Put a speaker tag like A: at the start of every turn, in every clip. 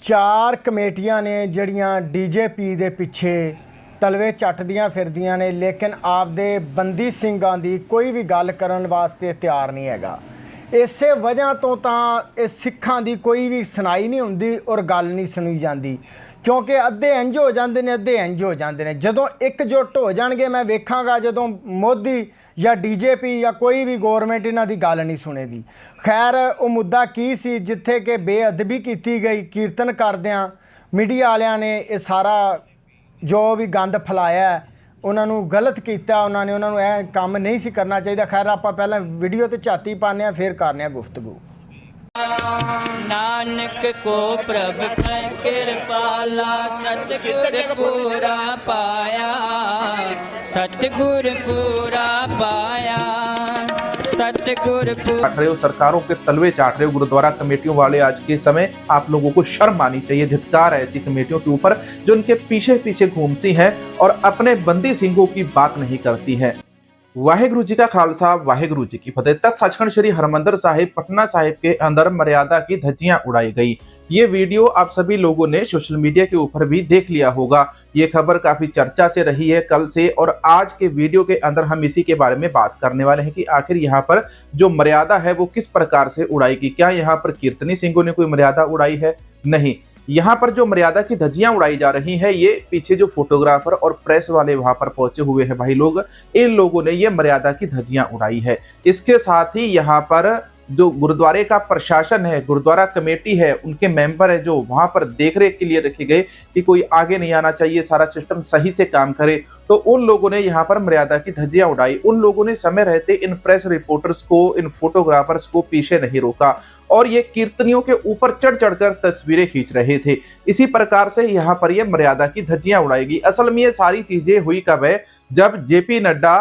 A: चार कमेटियां ने जड़ियां डीजेपी दे पिछे तलवे चटदियां फिरदियां ने, लेकिन आपदे बंदी ਸਿੰਘਾਂ ਦੀ कोई भी गल करन वास्ते तैयार नहीं हैगा। इसे वजह तो सिखां दी कोई भी सुनाई नहीं हुंदी और गल नहीं सुनी जाती, क्योंकि अद्धे इंज हो जाते हैं अद्धे इंज हो जाते हैं। जदों एकजुट हो जाएंगे मैं वेखांगा जदों मोदी या डीजेपी या कोई भी गौरमेंट इन्हां दी गल नहीं सुनेगी। खैर वो मुद्दा की सी जिथे कि बेअदबी की गई कीर्तन करदियां मीडिया वालियां ने ये सारा जो भी गंद फैलाया उन्होंने गलत किया, उन्होंने यह काम नहीं सी करना चाहिए। खैर आप पहले वीडियो तो झाती पाने फिर करने गुफ्तगू।
B: नानक को प्रभ कृपाला सतगुर पूरा पाया, सतगुर पूरा पाया, सतगुर
C: चाट रहे हो, सरकारों के तलवे चाट रहे हो गुरुद्वारा कमेटियों वाले। आज के समय आप लोगों को शर्म आनी चाहिए। धिक्कार है ऐसी कमेटियों के ऊपर जो उनके पीछे पीछे घूमती हैं और अपने बंदी ਸਿੰਘों की बात नहीं करती हैं। वाहेगुरु जी का खालसा, वाहेगुरु जी की फतेह। तख्त सचखंड श्री हरमंदिर साहिब पटना साहिब के अंदर मर्यादा की धज्जियां उड़ाई गई। ये वीडियो आप सभी लोगों ने सोशल मीडिया के ऊपर भी देख लिया होगा। ये खबर काफी चर्चा से रही है कल से, और आज के वीडियो के अंदर हम इसी के बारे में बात करने वाले हैं कि आखिर यहाँ पर जो मर्यादा है वो किस प्रकार से उड़ाएगी। क्या यहाँ पर कीर्तनी ਸਿੰਘों ने कोई मर्यादा उड़ाई है? नहीं, यहाँ पर जो मर्यादा की धज्जियां उड़ाई जा रही हैं, ये पीछे जो फोटोग्राफर और प्रेस वाले वहां पर पहुंचे हुए हैं भाई लोग, इन लोगों ने ये मर्यादा की धज्जियां उड़ाई है। इसके साथ ही यहाँ पर जो गुरुद्वारे का प्रशासन है, गुरुद्वारा कमेटी है, उनके मेंबर है जो वहां पर देखरेख के लिए रखे गए कि कोई आगे नहीं आना चाहिए, सारा सिस्टम सही से काम करे, तो उन लोगों ने यहाँ पर मर्यादा की धज्जियां उड़ाई। उन लोगों ने समय रहते इन प्रेस रिपोर्टर्स को, इन फोटोग्राफर्स को पीछे नहीं रोका और ये कीर्तनियों के ऊपर चढ़ चढ़कर तस्वीरें खींच रहे थे। इसी प्रकार से यहाँ पर ये मर्यादा की धज्जियां उड़ाएगी। असल में ये सारी चीजें हुई कब है? जब जेपी नड्डा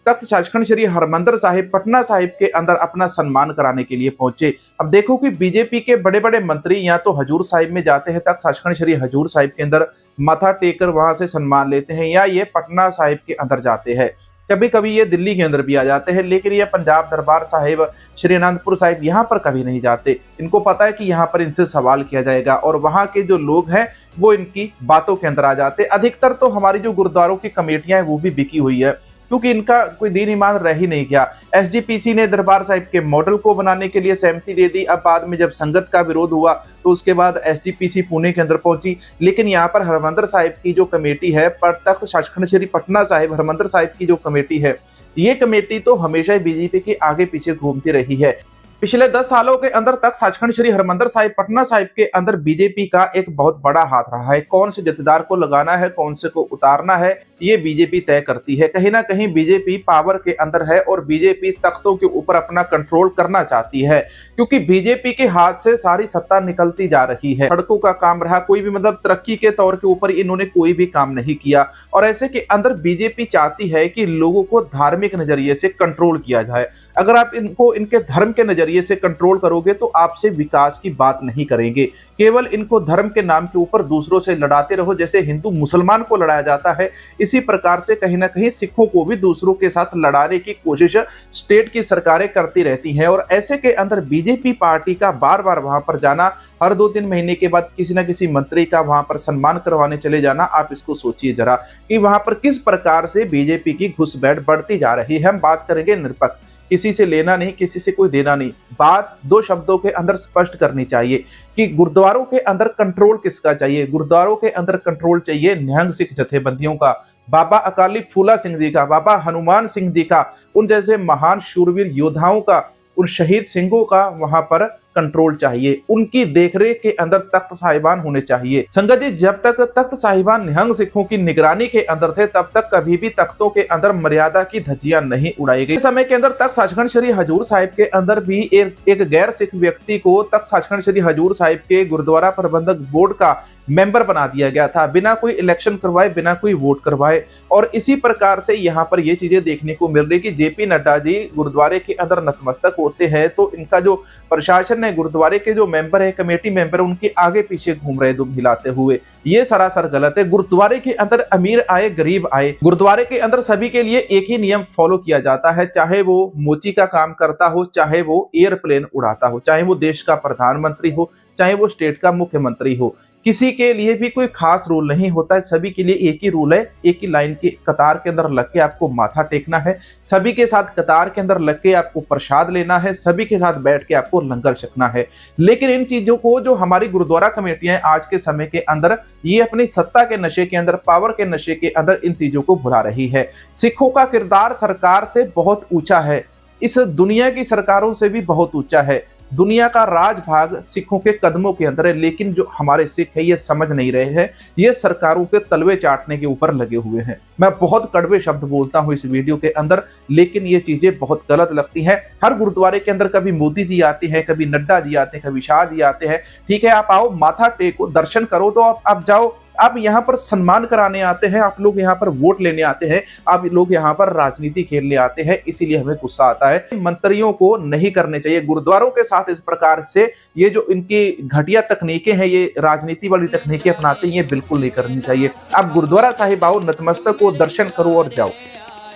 C: तख्त सचखंड श्री हरमंदिर साहिब पटना साहिब के अंदर अपना सम्मान कराने के लिए पहुंचे। अब देखो कि बीजेपी के बड़े बड़े मंत्री या तो हजूर साहिब में जाते हैं, तख्त सचखंड श्री हजूर साहिब के अंदर माथा टेक कर वहां से सम्मान लेते हैं, या ये पटना साहिब के अंदर जाते हैं। कभी कभी ये दिल्ली के अंदर भी आ जाते हैं, लेकिन ये पंजाब दरबार साहिब, श्री आनंदपुर साहिब यहाँ पर कभी नहीं जाते। इनको पता है कि यहाँ पर इनसे सवाल किया जाएगा और वहाँ के जो लोग हैं वो इनकी बातों के अंदर आ जाते। अधिकतर तो हमारी जो गुरुद्वारों की कमेटियां हैं वो भी बिकी हुई है, क्योंकि इनका कोई दीन ईमान रह ही नहीं गया। एसजीपीसी ने दरबार साहिब के मॉडल को बनाने के लिए सहमति दे दी। अब बाद में जब संगत का विरोध हुआ तो उसके बाद एसजीपीसी पुणे के अंदर पहुंची, लेकिन यहाँ पर हरमंदिर साहिब की जो कमेटी है, पर तख्त सचखंड श्री पटना साहिब हरमंदिर साहिब की जो कमेटी है, ये कमेटी तो हमेशा ही बीजेपी के आगे पीछे घूमती रही है। पिछले 10 सालों के अंदर तक सचखंड श्री हरमंदिर साहिब पटना साहिब के अंदर बीजेपी का एक बहुत बड़ा हाथ रहा है। कौन से जथेदार को लगाना है, कौन से को उतारना है, ये बीजेपी तय करती है। कहीं ना कहीं बीजेपी पावर के अंदर है और बीजेपी तख्तों के ऊपर अपना कंट्रोल करना चाहती है, क्योंकि बीजेपी के हाथ से सारी सत्ता निकलती जा रही है। सड़कों का काम रहा, कोई भी मतलब तरक्की के तौर के ऊपर इन्होंने कोई भी काम नहीं किया, और ऐसे के अंदर बीजेपी चाहती है कि लोगों को धार्मिक नजरिए से कंट्रोल किया जाए। अगर आप इनको इनके धर्म के नजरिए से कंट्रोल करोगे तो आपसे विकास की बात नहीं करेंगे। केवल इनको धर्म के नाम के ऊपर दूसरों से लड़ाते रहो, जैसे हिंदू मुसलमान को लड़ाया जाता है, इसी प्रकार से कहीं ना कहीं सिखों को भी दूसरों के साथ लड़ाने की कोशिश स्टेट की सरकारें करती रहती हैं। और ऐसे के अंदर बीजेपी पार्टी का बार बार वहां पर जाना, हर 2-3 महीने के बाद किसी ना किसी मंत्री का वहां पर सम्मान करवाने चले जाना, आप इसको सोचिए जरा कि वहां पर किस प्रकार से बीजेपी की घुसपैठ बढ़ती जा रही है। हम बात करेंगे निरपक्ष, किसी से लेना नहीं, किसी से कोई देना नहीं। बात 2 शब्दों के अंदर स्पष्ट करनी चाहिए कि गुरुद्वारों के अंदर कंट्रोल किसका चाहिए। गुरुद्वारों के अंदर कंट्रोल चाहिए निहंग सिख जथेबंदियों का, बाबा अकाली फूला सिंह जी का, बाबा हनुमान सिंह जी का, उन जैसे महान शूरवीर योद्धाओं का, उन शहीद सिंहों का वहां पर कंट्रोल चाहिए। उनकी देखरेख के अंदर तख्त साहिबान होने चाहिए। संगत जी, जब तक तख्त साहिबान निहंग सिखों की निगरानी के अंदर थे, तब तक कभी भी तख्तों के अंदर मर्यादा की धज्जियां नहीं उड़ाई गई। इस समय के अंदर तख्त सचखंड श्री हजूर साहिब के अंदर भी एक गैर सिख व्यक्ति को तख्त सचखंड श्री हजूर साहिब के गुरुद्वारा प्रबंधक बोर्ड का मेंबर बना दिया गया था, बिना कोई इलेक्शन करवाए, बिना कोई वोट करवाए। और इसी प्रकार से यहाँ पर ये चीजें देखने को मिल रही कि जेपी नड्डा जी गुरुद्वारे के अंदर नतमस्तक होते हैं तो इनका जो प्रशासन है, गुरुद्वारे के जो मेंबर है, कमेटी मेंबर, उनके आगे पीछे घूम रहे दुम हिलाते हुए। ये सरासर गलत है। गुरुद्वारे के अंदर अमीर आए गरीब आए, गुरुद्वारे के अंदर सभी के लिए एक ही नियम फॉलो किया जाता है, चाहे वो मोची का काम करता हो, चाहे वो एयरप्लेन उड़ाता हो, चाहे वो देश का प्रधानमंत्री हो, चाहे वो स्टेट का मुख्यमंत्री हो। किसी के लिए भी कोई खास रूल नहीं होता है, सभी के लिए एक ही रूल है, एक ही लाइन के कतार के अंदर लग के आपको माथा टेकना है, सभी के साथ कतार के अंदर लग के आपको प्रसाद लेना है, सभी के साथ बैठ के आपको लंगर छकना है। लेकिन इन चीजों को जो हमारी गुरुद्वारा कमेटियां आज के समय के अंदर ये अपनी सत्ता के नशे के अंदर, पावर के नशे के अंदर इन चीजों को भुला रही है। सिखों का किरदार सरकार से बहुत ऊंचा है, इस दुनिया की सरकारों से भी बहुत ऊंचा है। दुनिया का राजभाग सिखों के कदमों के अंदर है, लेकिन जो हमारे सिख है ये समझ नहीं रहे हैं, ये सरकारों के तलवे चाटने के ऊपर लगे हुए हैं। मैं बहुत कड़वे शब्द बोलता हूं इस वीडियो के अंदर, लेकिन ये चीजें बहुत गलत लगती हैं। हर गुरुद्वारे के अंदर कभी मोदी जी आते हैं, कभी नड्डा जी आते हैं, कभी शाह जी आते हैं। ठीक है, आप आओ, माथा टेको, दर्शन करो, तो आप जाओ। आप यहाँ पर सम्मान कराने आते हैं, आप लोग यहाँ पर वोट लेने आते हैं, आप लोग यहाँ पर राजनीति खेलने आते हैं, इसीलिए हमें गुस्सा आता है। मंत्रियों को नहीं करने चाहिए गुरुद्वारों के साथ इस प्रकार से, ये जो इनकी घटिया तकनीकें हैं, ये राजनीति वाली तकनीकें अपनाते हैं, ये बिल्कुल नहीं करनी चाहिए। आप गुरुद्वारा साहिब आओ, नतमस्तक हो, दर्शन करो और जाओ।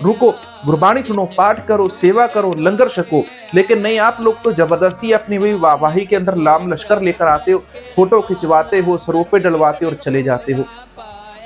C: रुको, गुरबाणी सुनो, पाठ करो, सेवा करो, लंगर छको। लेकिन नहीं, आप लोग तो जबरदस्ती अपनी वही वाहवाही के अंदर लाम लश्कर लेकर आते हो, फोटो खिंचवाते हो, सरोपे डलवाते हो और चले जाते हो।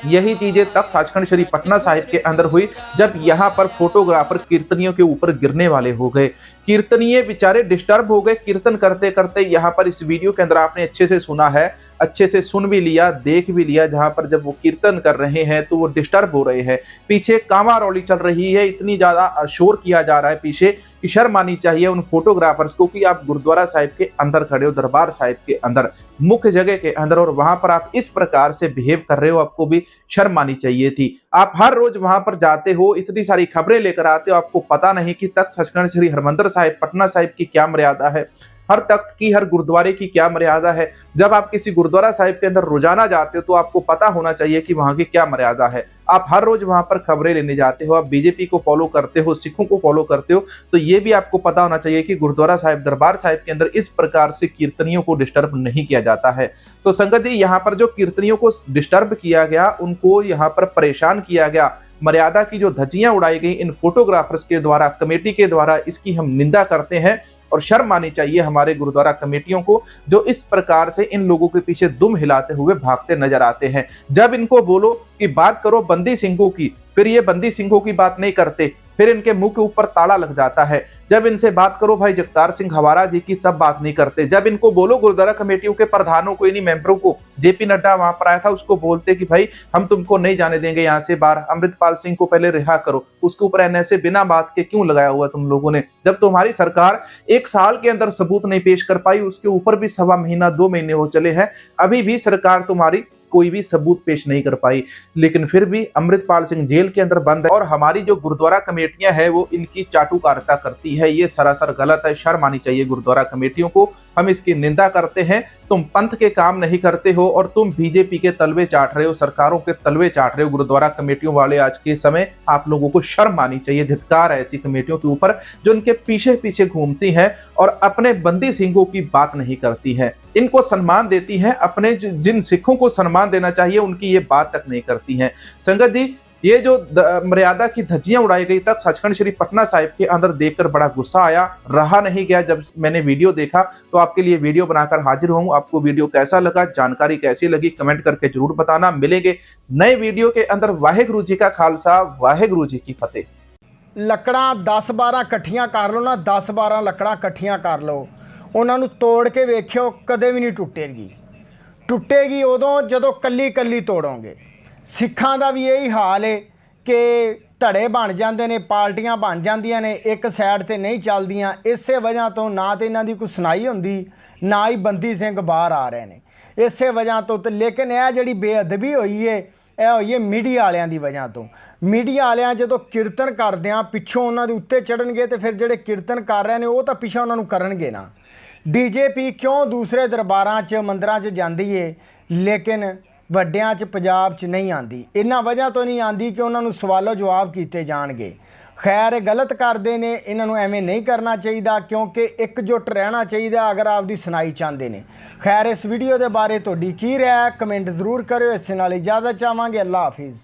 C: यही चीजें तख्त सचखंड श्री पटना साहिब के अंदर हुई, जब यहाँ पर फोटोग्राफर कीर्तनियों के ऊपर गिरने वाले हो गए। कीर्तनीय बेचारे डिस्टर्ब हो गए कीर्तन करते करते। यहाँ पर इस वीडियो के अंदर आपने अच्छे से सुना है, अच्छे से सुन भी लिया, देख भी लिया, जहां पर जब वो कीर्तन कर रहे हैं तो वो डिस्टर्ब हो रहे हैं, पीछे कामा रौली चल रही है, इतनी ज्यादा शोर किया जा रहा है पीछे कि शर्म आनी चाहिए उन फोटोग्राफर्स को कि आप गुरुद्वारा साहिब के अंदर खड़े हो, दरबार साहिब के अंदर, मुख्य जगह के अंदर, और वहां पर आप इस प्रकार से बिहेव कर रहे हो, आपको भी शर्म आनी चाहिए थी। आप हर रोज वहां पर जाते हो, इतनी सारी खबरें लेकर आते हो, आपको पता नहीं कि तख्त सचखंड श्री हरमंदिर साहिब पटना साहिब की क्या मर्यादा है, हर तख्त की, हर गुरुद्वारे की क्या मर्यादा है। जब आप किसी गुरुद्वारा साहिब के अंदर रोजाना जाते हो तो आपको पता होना चाहिए कि वहां की क्या मर्यादा है। आप हर रोज वहां पर खबरें लेने जाते हो, आप बीजेपी को फॉलो करते हो, सिखों को फॉलो करते हो, तो ये भी आपको पता होना चाहिए कि गुरुद्वारा साहिब, दरबार साहिब के अंदर इस प्रकार से कीर्तनियों को डिस्टर्ब नहीं किया जाता है। तो संगत जी, यहाँ पर जो कीर्तनियों को डिस्टर्ब किया गया, उनको यहाँ पर परेशान किया गया, मर्यादा की जो धज्जियां उड़ाई गई इन फोटोग्राफर्स के द्वारा, कमेटी के द्वारा, इसकी हम निंदा करते हैं। और शर्म आनी चाहिए हमारे गुरुद्वारा कमेटियों को, जो इस प्रकार से इन लोगों के पीछे दुम हिलाते हुए भागते नजर आते हैं। जब इनको बोलो कि बात करो बंदी सिंहों की, फिर ये बंदी सिंहों की बात नहीं करते, फिर इनके मुंह के ऊपर ताला लग जाता है। जब इनसे बात करो भाई जगतार सिंह हवारा जी की, तब बात नहीं करते। जब इनको बोलो गुरुद्वारा कमेटियों के प्रधानों को, इन्हीं मेंबरों को, जेपी नड्डा वहां पर आया था, उसको बोलते कि भाई हम तुमको नहीं जाने देंगे यहाँ से बाहर, अमृतपाल सिंह को पहले रिहा करो, उसके ऊपर एनएसए बिना बात के क्यों लगाया हुआ तुम लोगों ने। जब तुम्हारी सरकार 1 साल के अंदर सबूत नहीं पेश कर पाई, उसके ऊपर भी 1.25 महीना 2 महीने हो चले हैं, अभी भी सरकार तुम्हारी कोई भी सबूत पेश नहीं कर पाई। लेकिन फिर भी अमृतपाल सिंह जेल के अंदर बंद है, और हमारी जो गुरुद्वारा कमेटियां हैं वो इनकी चाटुकारिता करती है। ये सरासर गलत है, शर्म आनी चाहिए गुरुद्वारा कमेटियों को। हम इसकी निंदा करते हैं। तुम पंथ के काम नहीं करते हो और तुम बीजेपी के तलवे चाट रहे हो, सरकारों के तलवे चाट रहे हो। गुरुद्वारा कमेटियों वाले, आज के समय आप लोगों को शर्म आनी चाहिए। धिक्कार है ऐसी कमेटियों के ऊपर जो इनके पीछे पीछे घूमती हैं और अपने बंदी सिंहों की बात नहीं करती हैं, इनको सम्मान देती हैं, अपने जिन सिखों को सम्मान देना चाहिए उनकी ये बात तक नहीं करती हैं। संगत जी, ये जो मर्यादा की धज्जियां उड़ाई गई तक सचखंड श्री पटना साहिब के अंदर देखकर बड़ा गुस्सा आया, रहा नहीं गया। जब मैंने वीडियो देखा तो आपके लिए वीडियो बनाकर हाजिर हूं। आपको वीडियो कैसा लगा, जानकारी कैसी लगी, कमेंट करके जरूर बताना। मिलेंगे नए वीडियो के अंदर। वाहेगुरु जी का खालसा, वाहेगुरु जी की फतेह।
A: ਲੱਕੜਾਂ 10-12 ਇਕੱਠੀਆਂ ਕਰ ਲਓ ਨਾ, 10-12 ਲੱਕੜਾਂ ਇਕੱਠੀਆਂ ਕਰ ਲਓ, ਉਹਨਾਂ ਨੂੰ ਤੋੜ ਕੇ ਵੇਖਿਓ, ਕਦੇ ਵੀ ਨਹੀਂ ਟੁੱਟੇਗੀ। ਟੁੱਟੇਗੀ ਉਦੋਂ ਜਦੋਂ ਕੱਲੀ ਕੱਲੀ ਤੋੜੋਗੇ। ਸਿੱਖਾਂ ਦਾ ਵੀ ਇਹੀ ਹਾਲ ਹੈ ਕਿ ਧੜੇ ਬਣ ਜਾਂਦੇ ਨੇ, ਪਾਰਟੀਆਂ ਬਣ ਜਾਂਦੀਆਂ ਨੇ, ਇੱਕ ਸਾਈਡ ਤੇ ਨਹੀਂ ਚੱਲਦੀਆਂ। ਇਸੇ ਵਜ੍ਹਾ ਤੋਂ ਨਾ ਤੇ ਇਹਨਾਂ ਦੀ ਕੋਈ ਸੁਣਾਈ ਹੁੰਦੀ, ਨਾ ਹੀ ਬੰਦੀ ਸਿੰਘ ਬਾਹਰ ਆ ਰਹੇ ਨੇ, ਇਸੇ ਵਜ੍ਹਾ ਤੋਂ। ਤੇ ਲੇਕਿਨ ਇਹ ਜਿਹੜੀ ਬੇਅਦਬੀ ਹੋਈ ਹੈ, ਇਹ ਹੋਈ ਹੈ ਮੀਡੀਆ ਵਾਲਿਆਂ ਦੀ ਵਜ੍ਹਾ ਤੋਂ। ਮੀਡੀਆ ਵਾਲਿਆਂ ਜਦੋਂ ਕੀਰਤਨ ਕਰਦਿਆਂ ਪਿੱਛੋਂ ਉਹਨਾਂ ਦੇ ਉੱਤੇ ਚੜਨਗੇ, ਤੇ ਫਿਰ ਜਿਹੜੇ ਕੀਰਤਨ ਕਰ ਰਹੇ ਨੇ ਉਹ ਤਾਂ ਪਿੱਛੋਂ ਉਹਨਾਂ ਨੂੰ ਕਰਨਗੇ ਨਾ। ਡੀਜੇਪੀ ਕਿਉਂ ਦੂਸਰੇ ਦਰਬਾਰਾਂ 'ਚ, ਮੰਦਰਾਂ 'ਚ ਜਾਂਦੀ ਏ, ਲੇਕਿਨ ਵੱਡਿਆਂ 'ਚ, ਪੰਜਾਬ 'ਚ ਨਹੀਂ ਆਉਂਦੀ? ਇਹਨਾਂ ਵਜ੍ਹਾ ਤੋਂ ਨਹੀਂ ਆਉਂਦੀ ਕਿ ਉਹਨਾਂ ਨੂੰ ਸਵਾਲੋ ਜਵਾਬ ਕੀਤੇ ਜਾਣਗੇ। ਖੈਰ, ਇਹ ਗਲਤ ਕਰਦੇ ਨੇ, ਇਹਨਾਂ ਨੂੰ ਐਵੇਂ ਨਹੀਂ ਕਰਨਾ ਚਾਹੀਦਾ, ਕਿਉਂਕਿ ਇਕਜੁੱਟ ਰਹਿਣਾ ਚਾਹੀਦਾ ਅਗਰ ਆਪਦੀ ਸੁਣਾਈ ਚਾਹੁੰਦੇ ਨੇ। ਖੈਰ, ਇਸ ਵੀਡੀਓ ਦੇ ਬਾਰੇ ਤੁਹਾਡੀ ਕੀ ਰਾਏ ਹੈ, ਕਮੈਂਟ ਜ਼ਰੂਰ ਕਰਿਓ। ਇਸੇ ਨਾਲ ਇਜਾਜ਼ਤ ਚਾਹਾਂਗੇ। ਅੱਲਾ ਹਾਫਿਜ਼।